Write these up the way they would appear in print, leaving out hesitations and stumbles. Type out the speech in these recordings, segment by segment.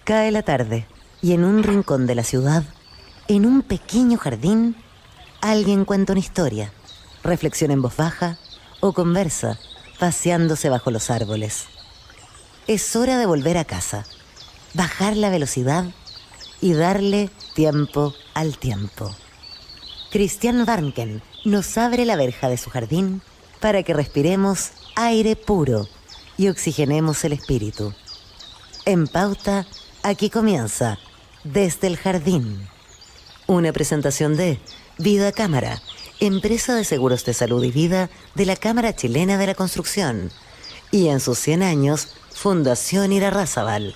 Cae la tarde y en un rincón de la ciudad, en un pequeño jardín, alguien cuenta una historia, reflexiona en voz baja o conversa, paseándose bajo los árboles. Es hora de volver a casa, bajar la velocidad y darle tiempo al tiempo. Christian Warnken nos abre la verja de su jardín para que respiremos aire puro y oxigenemos el espíritu. En Pauta, aquí comienza Desde el Jardín. Una presentación de Vida Cámara, empresa de seguros de salud y vida de la Cámara Chilena de la Construcción. Y en sus 100 años, Fundación Irarrázaval.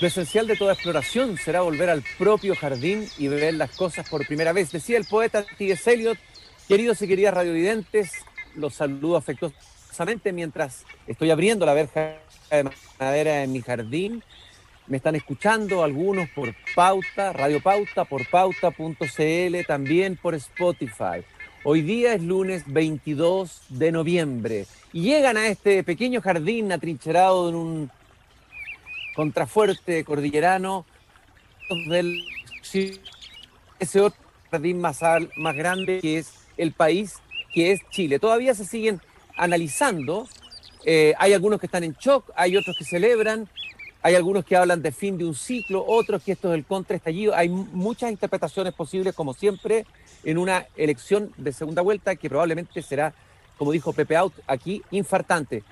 Lo esencial de toda exploración será volver al propio jardín y ver las cosas por primera vez. Decía el poeta T.S. Eliot. Queridos y queridas radiovidentes, los saludo afectuosamente mientras estoy abriendo la verja de madera en mi jardín. Me están escuchando algunos por Pauta, Radio Pauta, por pauta.cl, también por Spotify. Hoy día es lunes 22 de noviembre y llegan a este pequeño jardín atrincherado en un contrafuerte cordillerano del ese otro jardín más grande que es el país, que es Chile. Todavía se siguen analizando, hay algunos que están en shock, hay otros que celebran, hay algunos que hablan de fin de un ciclo, otros que esto es el contraestallido. Hay muchas interpretaciones posibles, como siempre, en una elección de segunda vuelta que probablemente será, como dijo Pepe Out, aquí infartante.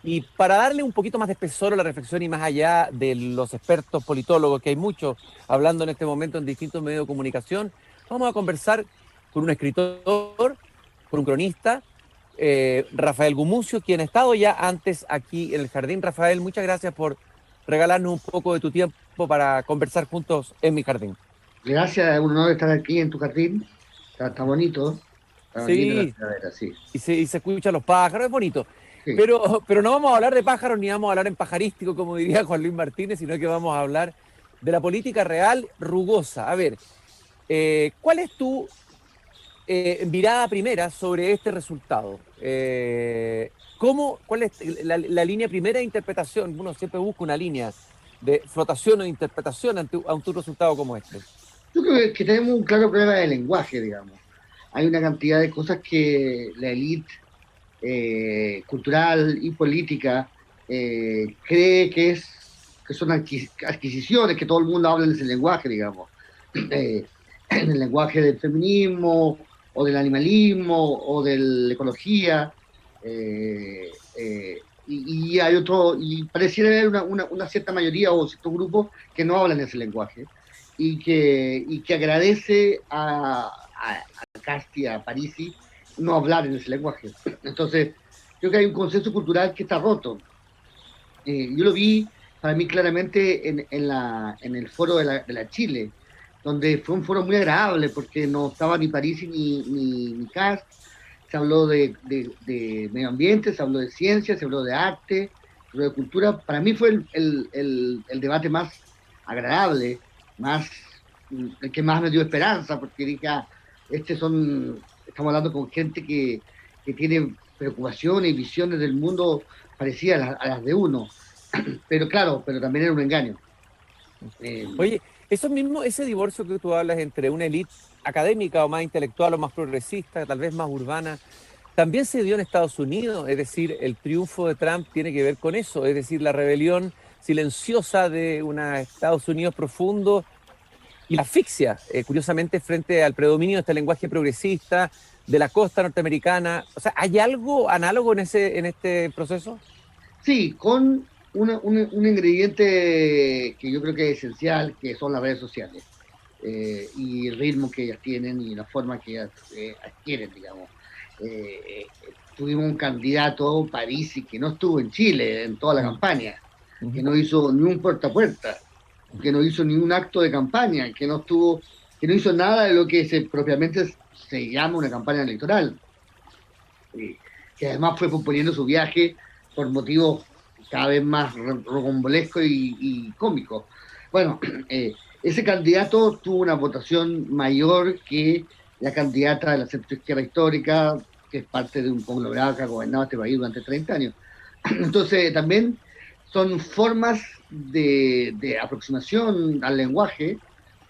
Y para darle un poquito más de espesor a la reflexión y más allá de los expertos politólogos, que hay muchos hablando en este momento en distintos medios de comunicación, vamos a conversar con un escritor, con un cronista, Rafael Gumucio, quien ha estado ya antes aquí en el jardín. Rafael, muchas gracias por regalarnos un poco de tu tiempo para conversar juntos en mi jardín. Gracias, es un honor estar aquí en tu jardín. Está bonito. Está linda la Sí, primavera, sí. y se escuchan los pájaros, es bonito. Sí. Pero no vamos a hablar de pájaros ni vamos a hablar en pajarístico, como diría Juan Luis Martínez, sino que vamos a hablar de la política real rugosa. A ver, ¿cuál es tu mirada primera sobre este resultado? ¿Cuál es la línea primera de interpretación? Uno siempre busca una línea de flotación o de interpretación ante un resultado como este. Yo creo que tenemos un claro problema de lenguaje, digamos. Hay una cantidad de cosas que la élite cultural y política cree que son adquisiciones, que todo el mundo habla en ese lenguaje, digamos. En el lenguaje del feminismo, o del animalismo, o de la ecología. Y hay otro, y pareciera haber una cierta mayoría o cierto grupo que no hablan ese lenguaje y que agradece a Casti, a Parisi, no hablar en ese lenguaje. Entonces, creo que hay un consenso cultural que está roto. Yo lo vi para mí claramente en el foro de la Chile, donde fue un foro muy agradable porque no estaba ni Parisi ni Cast. Se habló de medio ambiente, se habló de ciencia, se habló de arte, se habló de cultura. Para mí fue el debate más agradable, el que más me dio esperanza, porque dije, estamos hablando con gente que tiene preocupaciones y visiones del mundo parecidas a las de uno. Pero claro, pero también era un engaño. Oye, ese divorcio que tú hablas entre una élite académica o más intelectual o más progresista, tal vez más urbana, también se dio en Estados Unidos. Es decir, el triunfo de Trump tiene que ver con eso, es decir, la rebelión silenciosa de un Estados Unidos profundo y la asfixia, curiosamente, frente al predominio de este lenguaje progresista de la costa norteamericana. O sea, ¿hay algo análogo en este proceso? Sí, con un ingrediente que yo creo que es esencial, que son las redes sociales. Y el ritmo que ellas tienen y la forma que ellas adquieren, digamos. Tuvimos un candidato, Parisi, que no estuvo en Chile en toda la campaña, que no hizo ni un puerta a puerta, que no hizo ni un acto de campaña, que no hizo nada de lo que propiamente se llama una campaña electoral, que además fue posponiendo su viaje por motivos cada vez más rocambolescos y cómicos. Bueno, ese candidato tuvo una votación mayor que la candidata de la centroizquierda histórica, que es parte de un conglomerado que ha gobernado este país durante 30 años. Entonces, también son formas de aproximación al lenguaje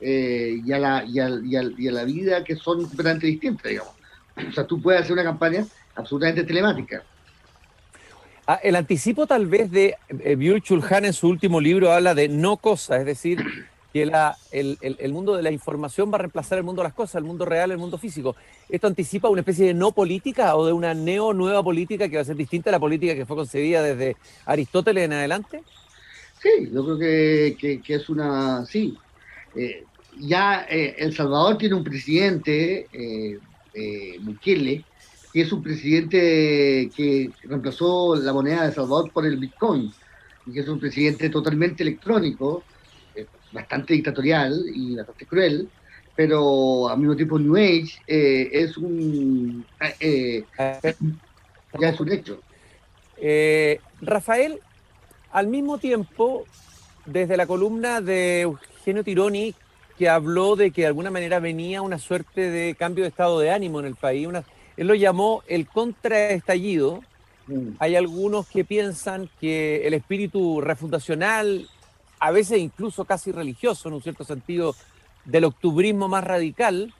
y a la vida que son completamente distintas, digamos. O sea, tú puedes hacer una campaña absolutamente telemática. El anticipo tal vez de Byung-Chul Han en su último libro habla de no cosa, es decir, que el mundo de la información va a reemplazar el mundo de las cosas, el mundo real, el mundo físico. ¿Esto anticipa una especie de no política o de una nueva política que va a ser distinta a la política que fue concebida desde Aristóteles en adelante? Sí, yo creo que es una... Sí. El Salvador tiene un presidente, Bukele, que es un presidente que reemplazó la moneda de El Salvador por el Bitcoin, y que es un presidente totalmente electrónico, bastante dictatorial y bastante cruel, pero al mismo tiempo New Age ya es un hecho. Rafael, al mismo tiempo, desde la columna de Eugenio Tironi, que habló de que de alguna manera venía una suerte de cambio de estado de ánimo en el país, él lo llamó el contraestallido. Hay algunos que piensan que el espíritu refundacional, a veces incluso casi religioso, en un cierto sentido, del octubrismo más radical,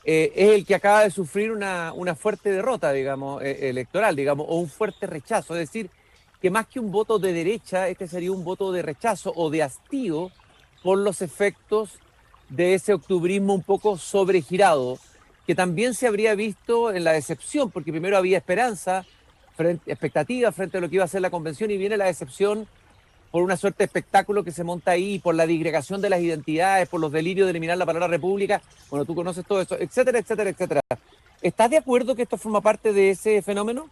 es el que acaba de sufrir una fuerte derrota, digamos, electoral, digamos, o un fuerte rechazo. Es decir, que más que un voto de derecha, este sería un voto de rechazo o de hastío por los efectos de ese octubrismo un poco sobregirado, que también se habría visto en la decepción, porque primero había esperanza, expectativa frente a lo que iba a ser la convención, y viene la decepción por una suerte de espectáculo que se monta ahí, por la disgregación de las identidades, por los delirios de eliminar la palabra república. Bueno, tú conoces todo eso, etcétera, etcétera, etcétera. ¿Estás de acuerdo que esto forma parte de ese fenómeno?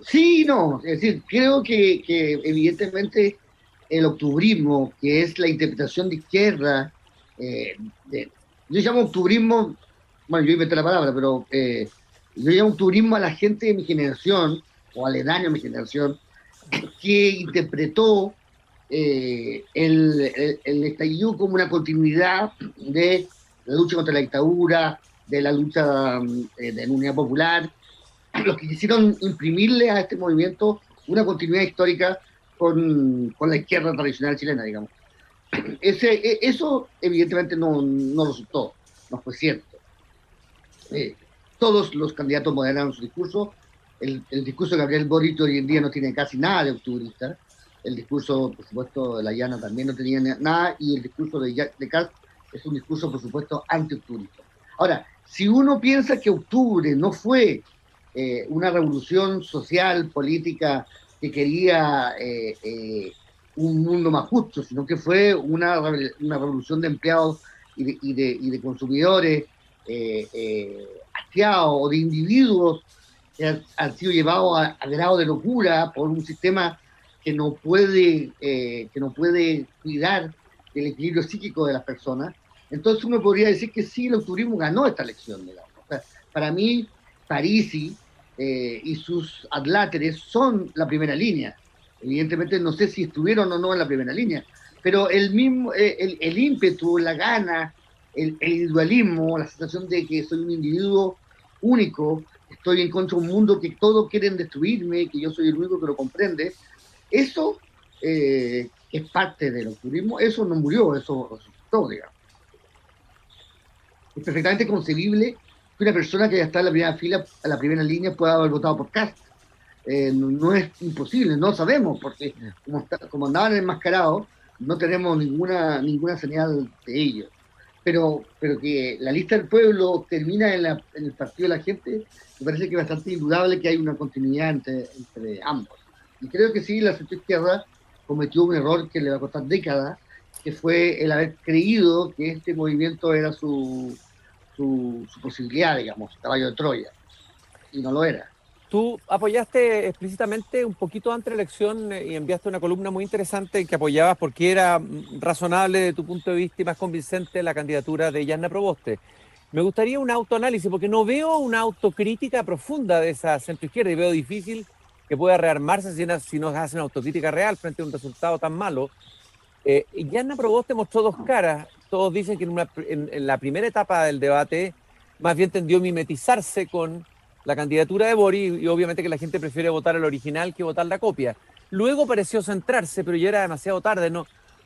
Sí, no, es decir, creo que evidentemente el octubrismo, que es la interpretación de izquierda, yo llamo octubrismo, bueno, yo inventé la palabra, pero yo llamo octubrismo a la gente de mi generación, o aledaño a mi generación, que interpretó el estallido como una continuidad de la lucha contra la dictadura, de la lucha de la unidad popular, los que quisieron imprimirle a este movimiento una continuidad histórica con la izquierda tradicional chilena, digamos. Eso evidentemente no resultó, no fue cierto. Todos los candidatos moderaron su discurso. El discurso de Gabriel Boric hoy en día no tiene casi nada de octubrista. El discurso, por supuesto, de la Llana también no tenía nada, y el discurso de Kast es un discurso, por supuesto, anti-octubrista. Ahora, si uno piensa que octubre no fue una revolución social, política, que quería un mundo más justo, sino que fue una revolución de empleados y de consumidores hastiados, o de individuos que han sido llevados a grado de locura por un sistema que no puede cuidar el equilibrio psíquico de las personas. Entonces uno podría decir que sí, el octubrismo ganó esta elección, digamos. O sea, para mí, Parisi y sus adláteres son la primera línea. Evidentemente no sé si estuvieron o no en la primera línea, pero el ímpetu, la gana, el individualismo, la sensación de que soy un individuo único, estoy en contra de un mundo que todos quieren destruirme, que yo soy el único que lo comprende, eso es parte del octubrismo. Eso no murió, eso resultó, digamos. Es perfectamente concebible que una persona que ya está en la primera fila, a la primera línea, pueda haber votado por Kast. No es imposible, no sabemos, porque como andaban enmascarados, no tenemos ninguna señal de ello. Pero que la lista del pueblo termina en el partido de la gente, me parece que es bastante indudable que hay una continuidad entre ambos. Y creo que sí, la centroizquierda cometió un error que le va a costar décadas, que fue el haber creído que este movimiento era su posibilidad, digamos, su caballo de Troya, y no lo era. Tú apoyaste explícitamente un poquito antes de la elección y enviaste una columna muy interesante en que apoyabas porque era razonable de tu punto de vista y más convincente la candidatura de Yanna Proboste. Me gustaría un autoanálisis porque no veo una autocrítica profunda de esa centroizquierda y veo difícil que pueda rearmarse si no hace una autocrítica real frente a un resultado tan malo. Yanna Proboste mostró dos caras. Todos dicen que en la primera etapa del debate más bien tendió a mimetizarse con la candidatura de Boric, y obviamente que la gente prefiere votar el original que votar la copia. Luego pareció centrarse, pero ya era demasiado tarde,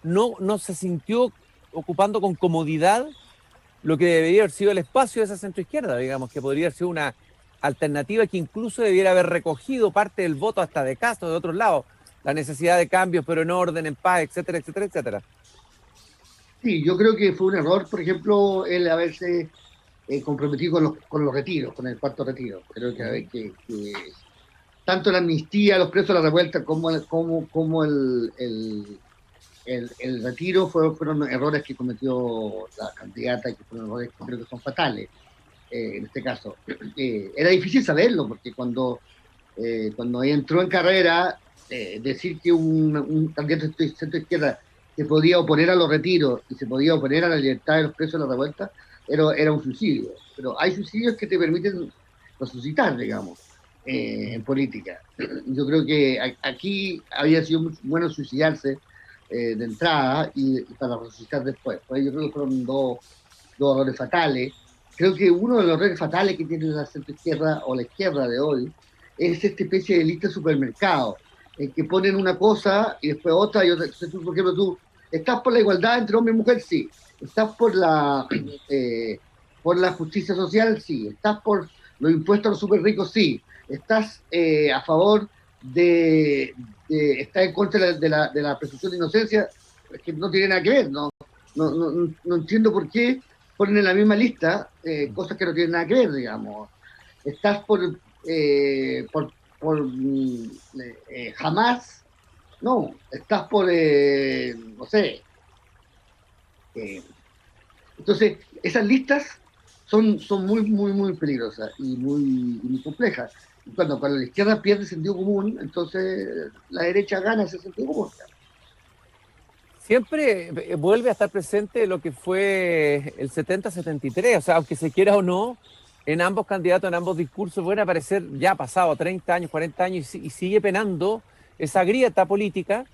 no se sintió ocupando con comodidad lo que debería haber sido el espacio de esa centroizquierda, digamos, que podría ser una alternativa que incluso debiera haber recogido parte del voto hasta de Castro, de otros lados, la necesidad de cambios, pero en orden, en paz, etcétera, etcétera, etcétera. Sí, yo creo que fue un error, por ejemplo, el haberse comprometido con los retiros, con el cuarto retiro. Creo que tanto la amnistía a los presos de la revuelta como el retiro fueron errores que cometió la candidata, que fueron errores que creo que son fatales en este caso. Era difícil saberlo, porque cuando entró en carrera, decir que un candidato de centro izquierda se podía oponer a los retiros y se podía oponer a la libertad de los presos de la revuelta era un suicidio. Pero hay suicidios que te permiten resucitar, digamos, en política. Yo creo que aquí había sido muy bueno suicidarse de entrada y para resucitar después. Pues yo creo que fueron dos errores fatales. Creo que uno de los errores fatales que tiene la centroizquierda o la izquierda de hoy es esta especie de lista de supermercado, en que ponen una cosa y después otra y otra. Entonces, por ejemplo, tú estás por la igualdad entre hombre y mujer, sí. Estás por la justicia social, sí. Estás por los impuestos a los super ricos, sí. Estás a favor está en contra de la presunción de inocencia, es que no tiene nada que ver, no entiendo por qué ponen en la misma lista cosas que no tienen nada que ver, digamos. Estás por jamás, no, estás por, no sé. Entonces, esas listas son muy, muy, muy peligrosas y muy complejas. Cuando la izquierda pierde sentido común, entonces la derecha gana ese sentido común. Siempre vuelve a estar presente lo que fue el 70-73, o sea, aunque se quiera o no, en ambos candidatos, en ambos discursos, pueden aparecer ya pasado 30 años, 40 años y sigue penando esa grieta política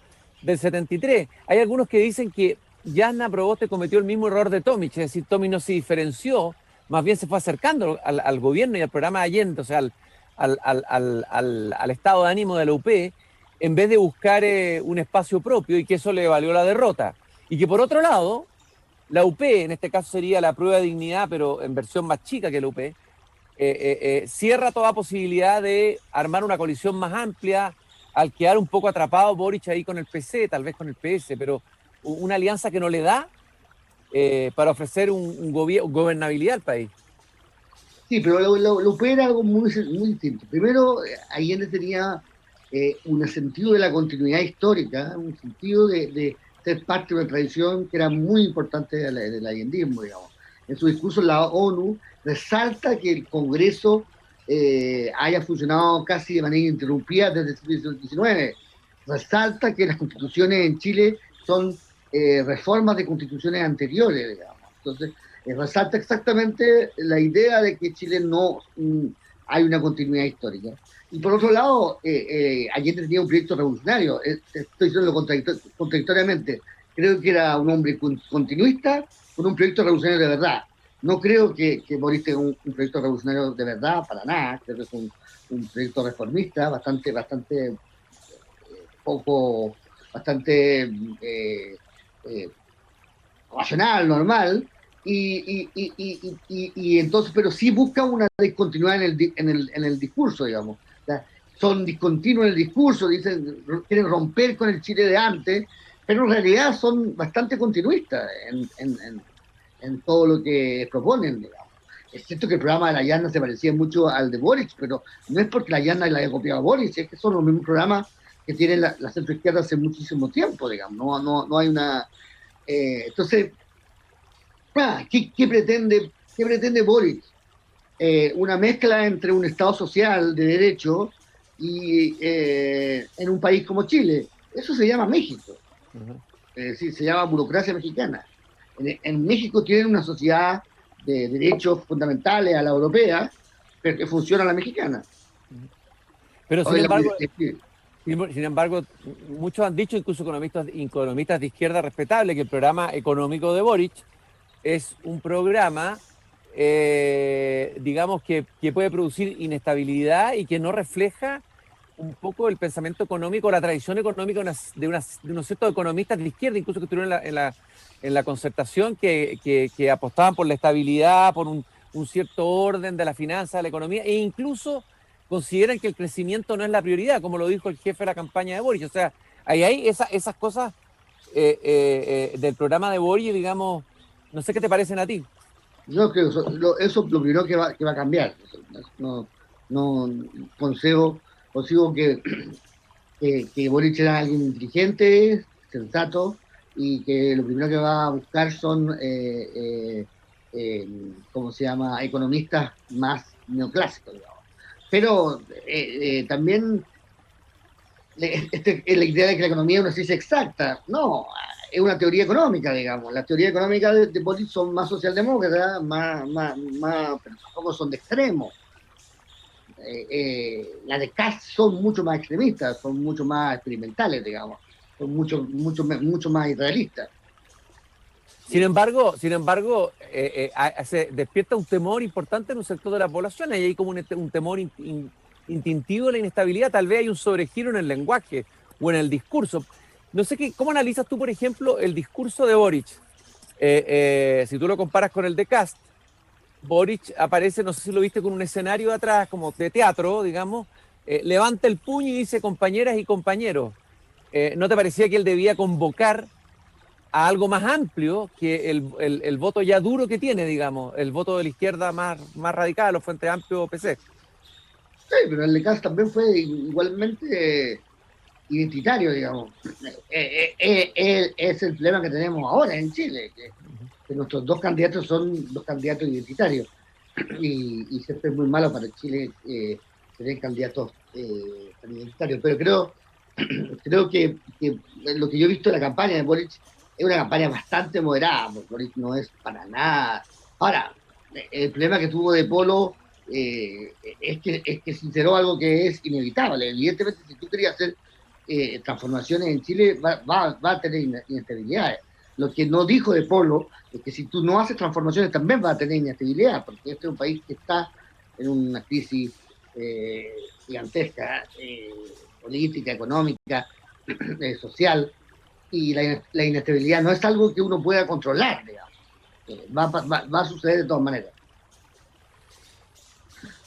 del 73. Hay algunos que dicen que Jasna Proboste cometió el mismo error de Tomic, es decir, Tomic no se diferenció, más bien se fue acercando al gobierno y al programa de Allende, o sea, al estado de ánimo de la UP, en vez de buscar un espacio propio, y que eso le valió la derrota. Y que por otro lado, la UP, en este caso sería la prueba de dignidad, pero en versión más chica que la UP, cierra toda posibilidad de armar una coalición más amplia, al quedar un poco atrapado Boric ahí con el PC, tal vez con el PS, pero una alianza que no le da para ofrecer gobernabilidad al país. Sí, pero lo UP era algo muy distinto. Primero, Allende tenía un sentido de la continuidad histórica, un sentido de ser parte de una tradición que era muy importante del allendismo, digamos. En su discurso en la ONU resalta que el Congreso haya funcionado casi de manera ininterrumpida desde el siglo XIX. Resalta que las constituciones en Chile son reformas de constituciones anteriores, digamos. Entonces, resalta exactamente la idea de que Chile no hay una continuidad histórica. Y por otro lado, Allende tenía un proyecto revolucionario, estoy diciendo contradictoriamente, creo que era un hombre continuista con un proyecto revolucionario de verdad. No creo que Boris tenga un proyecto revolucionario de verdad, para nada, creo que es un proyecto reformista, bastante racional, normal, y entonces, pero sí busca una discontinuidad en el discurso, digamos. O sea, son discontinuos en el discurso, quieren romper con el Chile de antes, pero en realidad son bastante continuistas en todo lo que proponen, digamos. Es cierto que el programa de la Llana se parecía mucho al de Boric, pero no es porque la Llana la haya copiado a Boric, es que son los mismos programas que tiene la centroizquierda hace muchísimo tiempo, digamos. No hay una... entonces, ¿qué pretende Boric? Una mezcla entre un Estado social de derecho y en un país como Chile. Eso se llama México. Sí, se llama burocracia mexicana. En México tienen una sociedad de derechos fundamentales a la europea, pero que funciona a la mexicana. Pero sin embargo, muchos han dicho, incluso economistas de izquierda respetables, que el programa económico de Boric es un programa, digamos, que puede producir inestabilidad y que no refleja un poco el pensamiento económico, la tradición económica de unos ciertos economistas de izquierda, incluso que estuvieron en la concertación, que apostaban por la estabilidad, por un cierto orden de la finanza, de la economía, e incluso consideran que el crecimiento no es la prioridad, como lo dijo el jefe de la campaña de Boric. O sea, ahí hay esas cosas del programa de Boric, digamos, no sé qué te parecen a ti. Yo creo que eso es lo primero que va a cambiar. No, no consigo que Boric era alguien inteligente, sensato, y que lo primero que va a buscar son, ¿cómo se llama?, economistas más neoclásicos, digamos. Pero también es la idea de que la economía es una ciencia exacta. No, es una teoría económica, digamos. Las teorías económicas de Boric son más socialdemócratas, pero tampoco son de extremo. Las de Kast son mucho más extremistas, son mucho más experimentales, digamos, son mucho más irrealistas. Sin embargo, se despierta un temor importante en un sector de la población. Ahí hay como un temor instintivo de la inestabilidad. Tal vez hay un sobregiro en el lenguaje o en el discurso. No sé cómo analizas tú, por ejemplo, el discurso de Boric. Si tú lo comparas con el de Kast, Boric aparece, no sé si lo viste, con un escenario atrás, como de teatro, digamos, levanta el puño y dice compañeras y compañeros. ¿No te parecía que él debía convocar a algo más amplio que el voto ya duro que tiene, digamos, el voto de la izquierda más radical, o Frente Amplio o PC? Sí, pero el de Kast también fue igualmente identitario, digamos. Es el problema que tenemos ahora en Chile, que nuestros dos candidatos son dos candidatos identitarios. Y siempre es muy malo para Chile tener candidatos identitarios. Pero creo que lo que yo he visto en la campaña de Boric es una campaña bastante moderada, porque Boric no es para nada. Ahora, el problema que tuvo de Polo es que sinceró algo que es inevitable. Evidentemente, si tú querías hacer transformaciones en Chile, va a tener inestabilidades. Lo que no dijo de Polo es que si tú no haces transformaciones también va a tener inestabilidad, porque este es un país que está en una crisis gigantesca, política, económica, social, y la inestabilidad no es algo que uno pueda controlar, digamos. Va a suceder de todas maneras.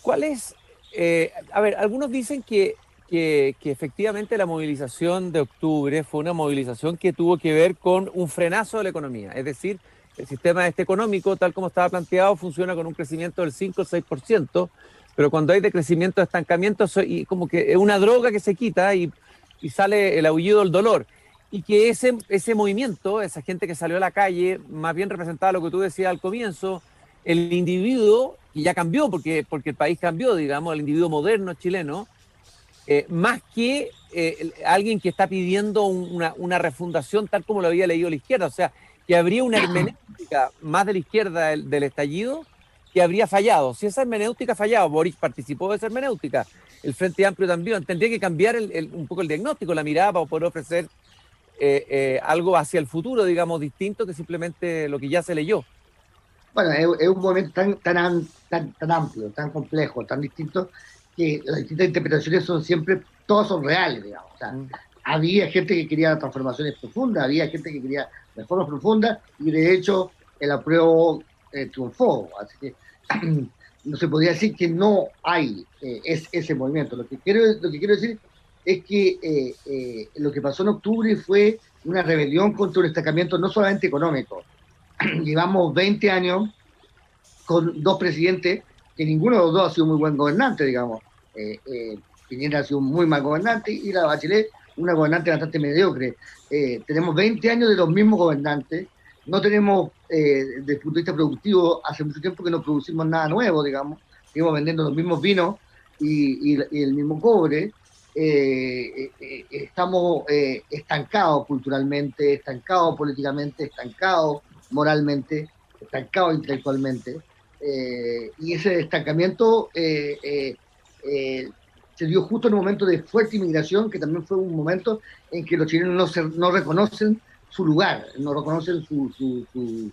¿Cuál es? A ver, algunos dicen que efectivamente la movilización de octubre fue una movilización que tuvo que ver con un frenazo de la economía. Es decir, el sistema económico, tal como estaba planteado, funciona con un crecimiento del 5 o 6%, pero cuando hay decrecimiento, estancamiento, y como que es una droga que se quita y sale el aullido del dolor. Y que ese movimiento, esa gente que salió a la calle, más bien representaba lo que tú decías al comienzo, el individuo, que ya cambió porque el país cambió, digamos, el individuo moderno chileno, más que alguien que está pidiendo una refundación tal como lo había leído la izquierda. O sea, que habría una hermenéutica más de la izquierda del estallido que habría fallado. Si esa hermenéutica ha fallado, Boric participó de esa hermenéutica, el Frente Amplio también, tendría que cambiar un poco el diagnóstico, la mirada, para poder ofrecer algo hacia el futuro, digamos, distinto que simplemente lo que ya se leyó. Bueno, es un movimiento tan amplio, tan complejo, tan distinto, que las distintas interpretaciones todas son reales, digamos. O sea, había gente que quería transformaciones profundas, había gente que quería reformas profundas, y de hecho el apruebo triunfó. Así que no se podría decir que no hay ese movimiento. Lo que quiero decir es que lo que pasó en octubre fue una rebelión contra un destacamiento no solamente económico. Llevamos 20 años con dos presidentes que ninguno de los dos ha sido muy buen gobernante, digamos. Piñera ha sido un muy mal gobernante y la Bachelet una gobernante bastante mediocre. Tenemos 20 años de los mismos gobernantes, no tenemos, desde el punto de vista productivo, hace mucho tiempo que no producimos nada nuevo, digamos, seguimos vendiendo los mismos vinos y el mismo cobre. Estamos estancados culturalmente, estancados políticamente, estancados moralmente, estancado intelectualmente, y ese estancamiento se dio justo en un momento de fuerte inmigración, que también fue un momento en que los chilenos no reconocen su lugar, no reconocen su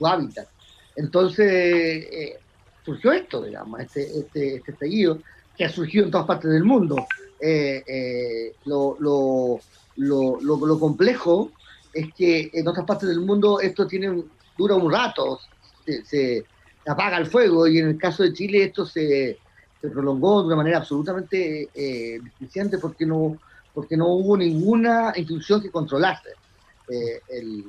hábitat. Entonces surgió esto, digamos, este estallido, que ha surgido en todas partes del mundo, Lo complejo es que en otras partes del mundo esto dura un rato, se apaga el fuego, y en el caso de Chile esto se prolongó de una manera absolutamente deficiente, porque no hubo ninguna institución que controlase el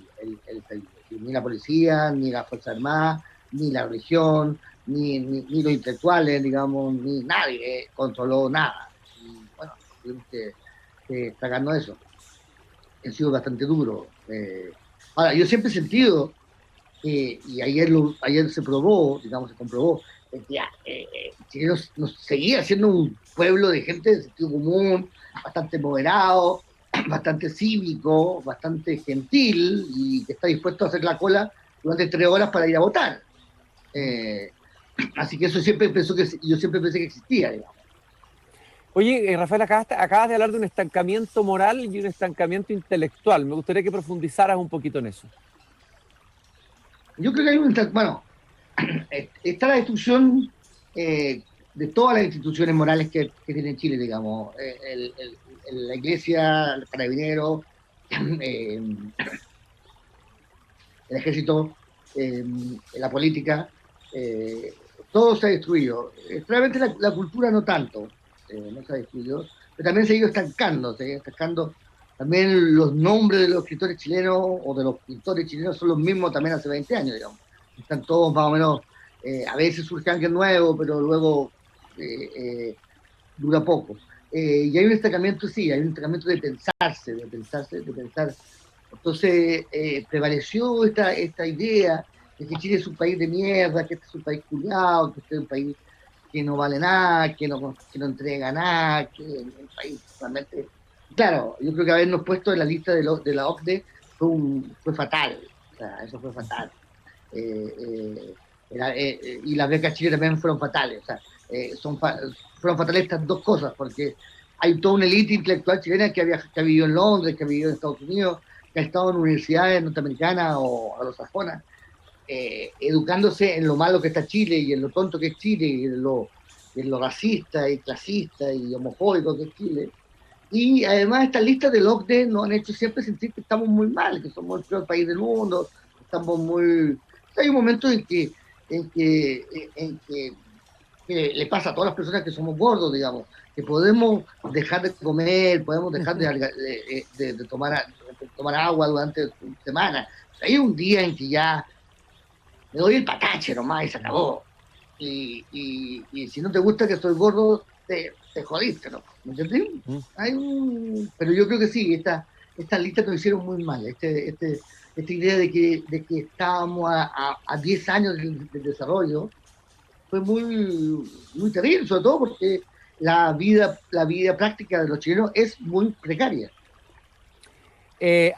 país. Ni la policía, ni la Fuerza Armada, ni la religión, ni los intelectuales, digamos, ni nadie controló nada. Y bueno, tuvimos que tragarnos eso. Ha sido bastante duro. Ahora, yo siempre he sentido, y ayer se probó, digamos, se comprobó, que Chile nos seguía siendo un pueblo de gente de sentido común, bastante moderado, bastante cívico, bastante gentil, y que está dispuesto a hacer la cola durante 3 horas para ir a votar. Así que eso yo siempre pensé que existía, digamos. Oye, Rafael, acabas de hablar de un estancamiento moral y un estancamiento intelectual. Me gustaría que profundizaras un poquito en eso. Yo creo que bueno, está la destrucción de todas las instituciones morales que tiene Chile, digamos. La iglesia, el carabinero, el ejército, la política, todo se ha destruido. Realmente la cultura no tanto, no se ha destruido, pero también se ha ido estancando, también los nombres de los escritores chilenos o de los pintores chilenos son los mismos también hace 20 años, digamos. Están todos más o menos, a veces surge alguien nuevo, pero luego dura poco. Y hay un estancamiento, sí, hay un estancamiento de pensar. Entonces prevaleció esta idea de que Chile es un país de mierda, que este es un país culiado, que este es un país que no vale nada, que no entrega nada, que es un país realmente... Claro, yo creo que habernos puesto en la lista de la OCDE fue fatal, o sea, eso fue fatal. Y las becas Chile también fueron fatales, o sea, fueron fatales estas dos cosas, porque hay toda una élite intelectual chilena que ha vivido en Londres, que ha vivido en Estados Unidos, que ha estado en universidades norteamericanas o anglosajonas, educándose en lo malo que está Chile y en lo tonto que es Chile y en lo racista y clasista y homofóbico que es Chile. Y además estas listas del OCDE nos han hecho siempre sentir que estamos muy mal, que somos el peor país del mundo, estamos muy... Hay un momento en que le pasa a todas las personas que somos gordos, digamos, que podemos dejar de comer, podemos dejar de tomar agua durante semanas. Hay un día en que ya me doy el patache nomás y se acabó. Y si no te gusta que soy gordo, te jodiste, ¿no? ¿Me entendés? Pero yo creo que sí, estas listas nos hicieron muy mal. Esta idea de que estábamos a 10 años del desarrollo fue muy, muy terrible, sobre todo porque la vida práctica de los chilenos es muy precaria.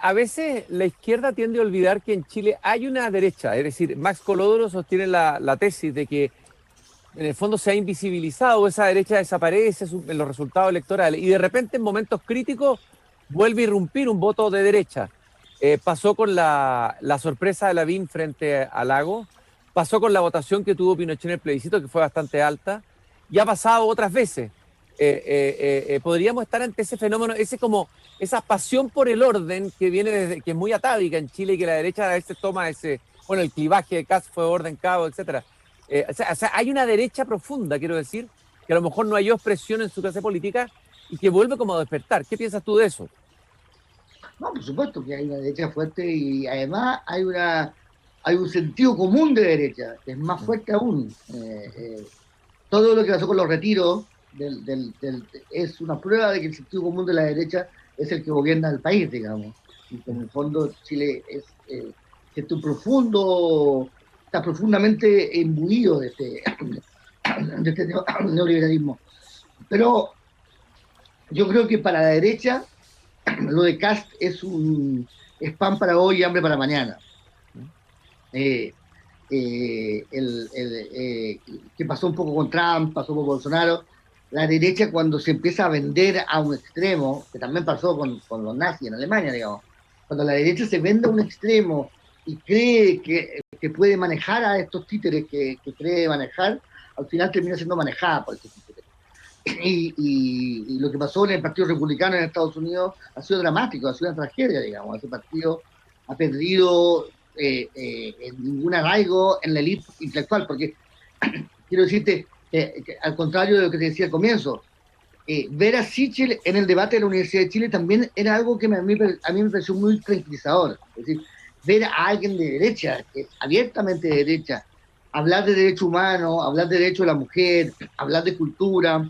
A veces la izquierda tiende a olvidar que en Chile hay una derecha, es decir, Max Colodoro sostiene la tesis de que en el fondo se ha invisibilizado, esa derecha desaparece en los resultados electorales y de repente en momentos críticos vuelve a irrumpir un voto de derecha. Pasó con la sorpresa de Lavín frente a Lago, pasó con la votación que tuvo Pinochet en el plebiscito, que fue bastante alta, y ha pasado otras veces. Podríamos estar ante ese fenómeno, esa pasión por el orden que viene desde, que es muy atávica en Chile y que la derecha a veces toma el clivaje de Kast fue orden, caos, etcétera. O sea, hay una derecha profunda, quiero decir, que a lo mejor no hay presión en su clase política y que vuelve como a despertar. ¿Qué piensas tú de eso? No, por supuesto que hay una derecha fuerte y además hay un sentido común de derecha, que es más fuerte aún. Todo lo que pasó con los retiros es una prueba de que el sentido común de la derecha es el que gobierna el país, digamos. Y que en el fondo Chile está profundamente imbuido de este neoliberalismo. Pero yo creo que para la derecha lo de Kast es pan para hoy y hambre para mañana. ¿Qué pasó un poco con Trump, pasó con Bolsonaro? La derecha, cuando se empieza a vender a un extremo, que también pasó con los nazis en Alemania, digamos, cuando la derecha se vende a un extremo y cree que puede manejar a estos títeres que cree manejar, al final termina siendo manejada por estos títeres. y lo que pasó en el Partido Republicano en Estados Unidos ha sido dramático, ha sido una tragedia, digamos. Ese partido ha perdido ningún arraigo en la élite intelectual, porque quiero decirte que al contrario de lo que te decía al comienzo, ver a Sichel en el debate de la Universidad de Chile también era algo que a mí me pareció muy tranquilizador. Es decir, ver a alguien de derecha, abiertamente de derecha, hablar de derechos humanos, hablar de derechos de la mujer, hablar de cultura,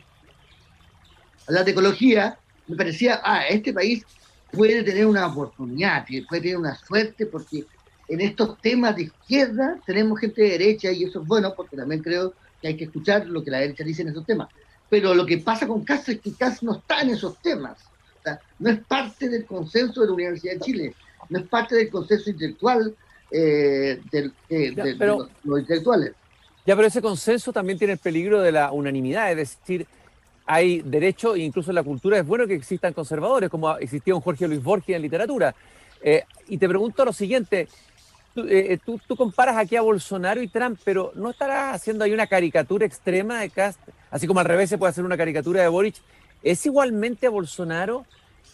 hablar de ecología, me parecía, este país puede tener una oportunidad, puede tener una suerte, porque en estos temas de izquierda tenemos gente de derecha y eso es bueno, porque también creo que hay que escuchar lo que la derecha dice en esos temas. Pero lo que pasa con Castro es que Castro no está en esos temas. O sea, no es parte del consenso de la Universidad de Chile, no es parte del consenso intelectual de los intelectuales. Ya, pero ese consenso también tiene el peligro de la unanimidad, es decir, hay derecho, e incluso en la cultura es bueno que existan conservadores, como existía un Jorge Luis Borges en literatura. Y te pregunto lo siguiente, tú comparas aquí a Bolsonaro y Trump, pero ¿no estarás haciendo ahí una caricatura extrema de Cast? Así como al revés se puede hacer una caricatura de Boric. ¿Es igualmente a Bolsonaro?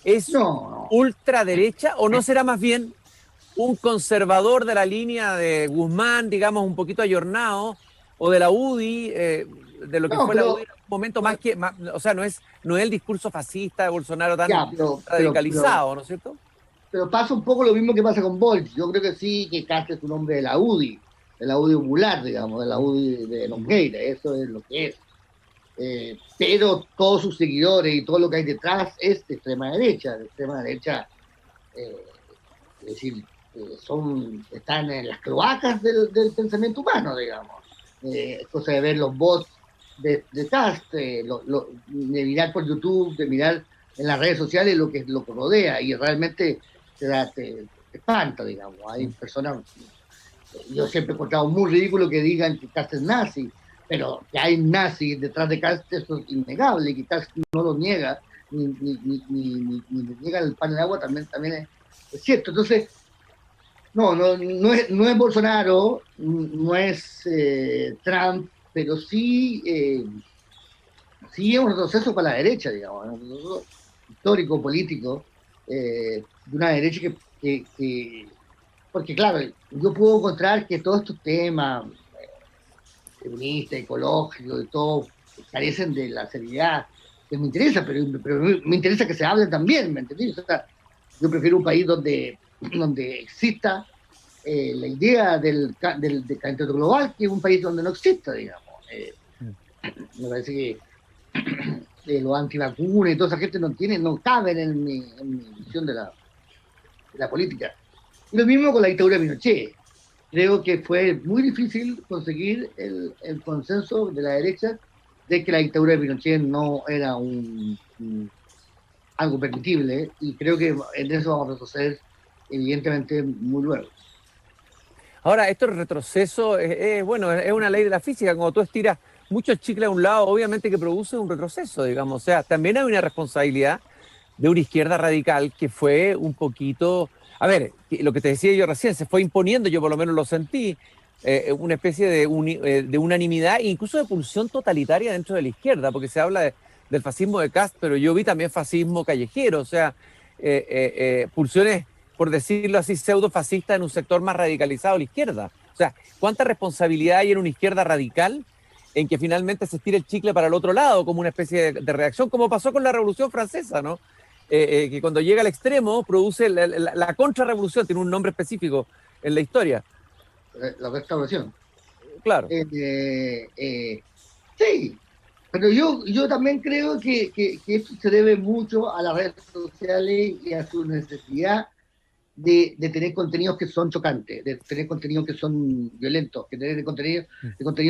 ¿Es No. ultraderecha o no será más bien un conservador de la línea de Guzmán, digamos, un poquito ayornado, o de la UDI, de lo que fue la UDI en un momento o sea, no es el discurso fascista de Bolsonaro tan radicalizado, ¿no es cierto? Pero pasa un poco lo mismo que pasa con Boric. Yo creo que sí, que Castro es un hombre de la UDI popular, digamos, de la UDI de Longueira, eso es lo que es. Pero todos sus seguidores y todo lo que hay detrás es de extrema derecha. Es decir, están en las cloacas del pensamiento humano, digamos. Cosa de ver los bots de Cast, de mirar por YouTube, de mirar en las redes sociales lo que rodea, y realmente te espanta, digamos. Hay personas, yo siempre he encontrado muy ridículo que digan que Cast es nazi, pero que hay nazis detrás de Cast, eso es innegable, y que Cast no lo niega, ni niega el pan y el agua, también es cierto. Entonces, no es Bolsonaro, no es Trump, pero sí es un retroceso para la derecha, digamos, un retroceso histórico, político, de una derecha que porque claro, yo puedo encontrar que todos estos temas feministas, ecológicos y todo, carecen de la seriedad que me interesa, pero me interesa que se hable también, ¿me entendés? O sea, yo prefiero un país donde exista la idea del calentamiento global, que un país donde no exista, digamos. Me parece que los antivacunas y toda esa gente no caben en mi visión de la política. Y lo mismo con la dictadura de Pinochet. Creo que fue muy difícil conseguir el consenso de la derecha de que la dictadura de Pinochet no era algo permitible, y creo que en eso vamos a retroceder evidentemente muy luego. Ahora, esto el retroceso, bueno, es una ley de la física. Cuando tú estiras mucho el chicle a un lado, obviamente que produce un retroceso, digamos. O sea, también hay una responsabilidad de una izquierda radical que fue un poquito... A ver, lo que te decía yo recién, se fue imponiendo, yo por lo menos lo sentí, una especie de unanimidad e incluso de pulsión totalitaria dentro de la izquierda, porque se habla del fascismo de Cast, pero yo vi también fascismo callejero, o sea, pulsiones, por decirlo así, pseudo-fascistas en un sector más radicalizado a la izquierda. O sea, ¿cuánta responsabilidad hay en una izquierda radical en que finalmente se estire el chicle para el otro lado, como una especie de reacción, como pasó con la Revolución Francesa, ¿no? Que cuando llega al extremo produce la contrarrevolución, tiene un nombre específico en la historia. La restauración. Claro. Sí, pero yo también creo que esto se debe mucho a las redes sociales y a su necesidad de tener contenidos que son chocantes, de tener contenidos que son violentos, de tener contenidos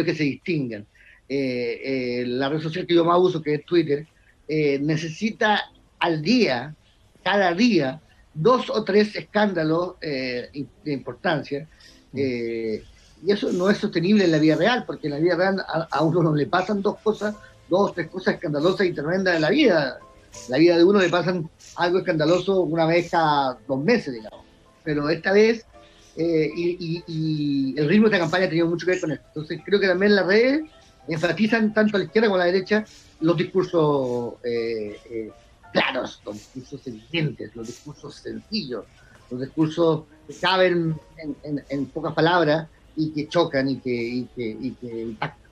que se distinguen. La red social que yo más uso, que es Twitter, necesita al día, cada día, 2 o 3 escándalos de importancia, y eso no es sostenible en la vida real, porque en la vida real a uno no le pasan 2 o 3 cosas escandalosas y tremendas en la vida. La vida de uno le pasan algo escandaloso una vez cada 2 meses, digamos. Pero esta vez, y el ritmo de esta campaña ha tenido mucho que ver con esto. Entonces creo que también las redes enfatizan tanto a la izquierda como a la derecha los discursos claros, los discursos evidentes, los discursos sencillos, los discursos que caben en pocas palabras y que chocan y que impactan.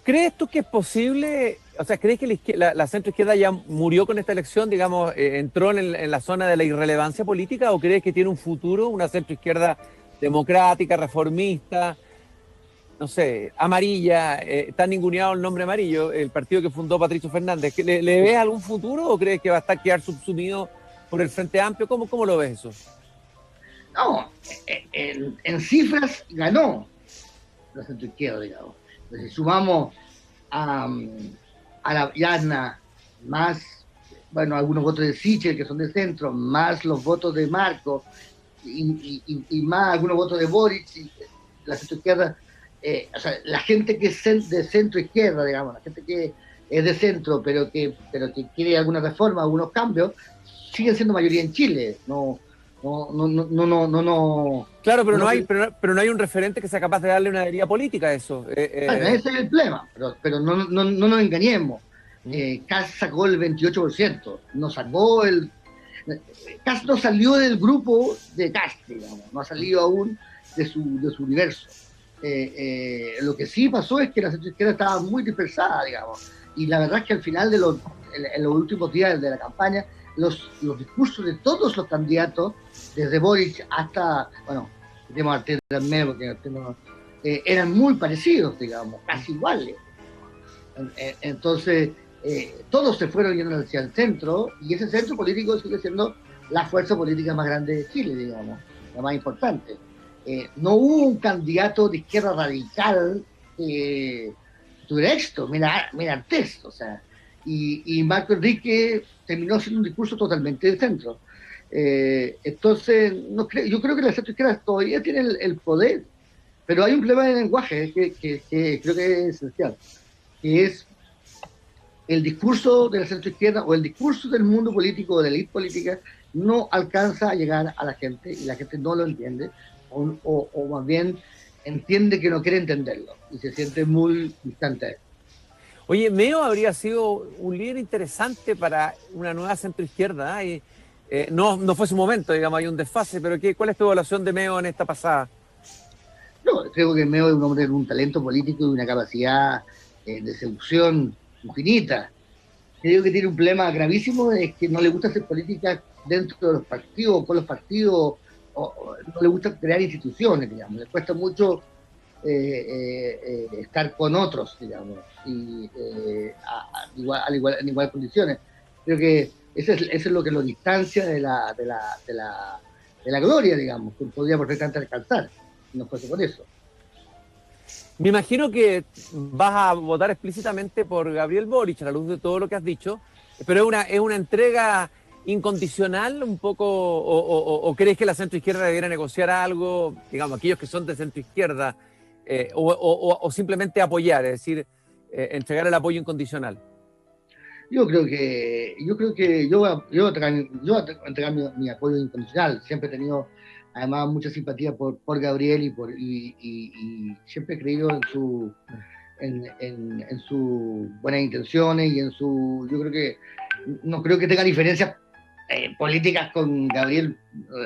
¿Crees tú que es posible, o sea, crees que la centroizquierda ya murió con esta elección, digamos, entró en la zona de la irrelevancia política, o crees que tiene un futuro, una centroizquierda democrática, reformista, no sé, amarilla, está ninguneado el nombre amarillo, el partido que fundó Patricio Fernández? ¿Le ves algún futuro o crees que va a quedar subsumido por el Frente Amplio? ¿Cómo lo ves eso? No, en cifras ganó la centroizquierda, digamos. Entonces, si sumamos a la Yarna, más, bueno, algunos votos de Sichel, que son de centro, más los votos de Marco, y más algunos votos de Boric, y la centroizquierda, o sea, la gente que es de centro-izquierda, digamos, la gente que es de centro, pero que quiere alguna reforma, algunos cambios, siguen siendo mayoría en Chile. No. Claro, pero no hay un referente que sea capaz de darle una herida política a eso. Bueno, ese es el problema, pero no nos engañemos. Kass sacó el 28%, Kass no salió del grupo de Kass, digamos, no ha salido aún de su universo. Lo que sí pasó es que la centroizquierda estaba muy dispersada, digamos, y la verdad es que al final en los últimos días de la campaña, los discursos de todos los candidatos, desde Boric hasta, bueno, tenemos a Arteta también, porque eran muy parecidos, digamos, casi iguales. Entonces, todos se fueron yendo hacia el centro, y ese centro político sigue siendo la fuerza política más grande de Chile, digamos, la más importante. No hubo un candidato de izquierda radical que tuviera éxito, mira Artés, o sea, y Marco Enrique terminó siendo un discurso totalmente de centro. Entonces, yo creo que la centroizquierda todavía tiene el poder, pero hay un problema de lenguaje que creo que es esencial, que es el discurso de la centroizquierda o el discurso del mundo político o de la élite política no alcanza a llegar a la gente y la gente no lo entiende, o más bien entiende que no quiere entenderlo y se siente muy distante a él. Oye, Meo habría sido un líder interesante para una nueva centroizquierda, ¿eh? No fue su momento, digamos, hay un desfase, pero ¿cuál es tu evaluación de Meo en esta pasada? No, creo que Meo es un hombre de un talento político y una capacidad de seducción infinita. Creo que tiene un problema gravísimo, es que no le gusta hacer política dentro de los partidos, con los partidos, o no le gusta crear instituciones, digamos, le cuesta mucho estar con otros, digamos, y en igual condiciones. Creo que eso es lo que lo distancia de la gloria, digamos, que podría perfectamente alcanzar, si no fuese por eso. Me imagino que vas a votar explícitamente por Gabriel Boric, a la luz de todo lo que has dicho, pero es una entrega incondicional un poco, o crees que la centroizquierda debiera negociar algo, digamos, aquellos que son de centroizquierda, o simplemente apoyar, es decir, entregar el apoyo incondicional? Yo creo que yo voy a entregar mi apoyo incondicional. Siempre he tenido además mucha simpatía por Gabriel y siempre he creído en sus buenas intenciones y yo creo que no creo que tenga diferencias políticas con Gabriel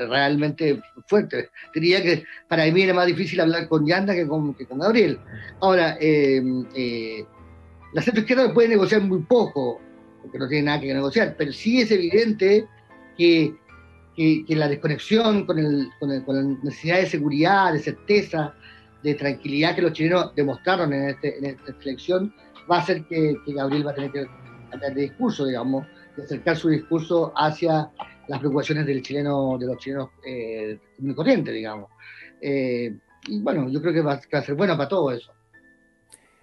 realmente fuertes. Diría que para mí era más difícil hablar con Yanda que con Gabriel. Ahora, la centroizquierda puede negociar muy poco, porque no tiene nada que negociar, pero sí es evidente que la desconexión con la necesidad de seguridad, de certeza, de tranquilidad que los chilenos demostraron en esta elección, va a hacer que Gabriel va a tener que cambiar de discurso, digamos, de acercar su discurso hacia las preocupaciones de los chilenos muy corrientes, digamos. Y bueno, yo creo que va a ser bueno para todo eso.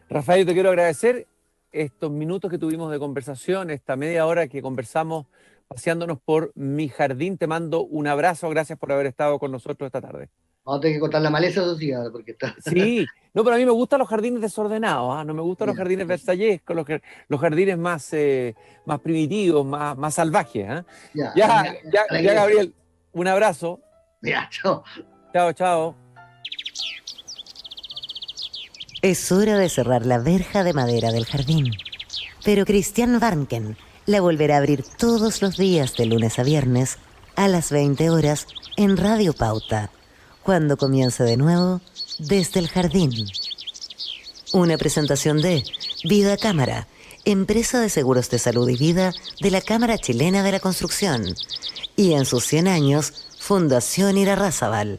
Rafael, te quiero agradecer estos minutos que tuvimos de conversación, esta media hora que conversamos paseándonos por mi jardín. Te mando un abrazo, gracias por haber estado con nosotros esta tarde. Vamos a tener que cortar la maleza, eso sí, porque está... Sí, no, pero a mí me gustan los jardines desordenados, ¿eh? No me gustan los jardines versallescos, los jardines más primitivos, más salvajes, ¿eh? Ya, Gabriel, un abrazo. Ya, chao. Chao, chao. Es hora de cerrar la verja de madera del jardín. Pero Christian Warnken la volverá a abrir todos los días de lunes a viernes a las 20 horas en Radio Pauta, cuando comience de nuevo desde el jardín. Una presentación de Vida Cámara, empresa de seguros de salud y vida de la Cámara Chilena de la Construcción. Y en sus 100 años, Fundación Irarrázaval.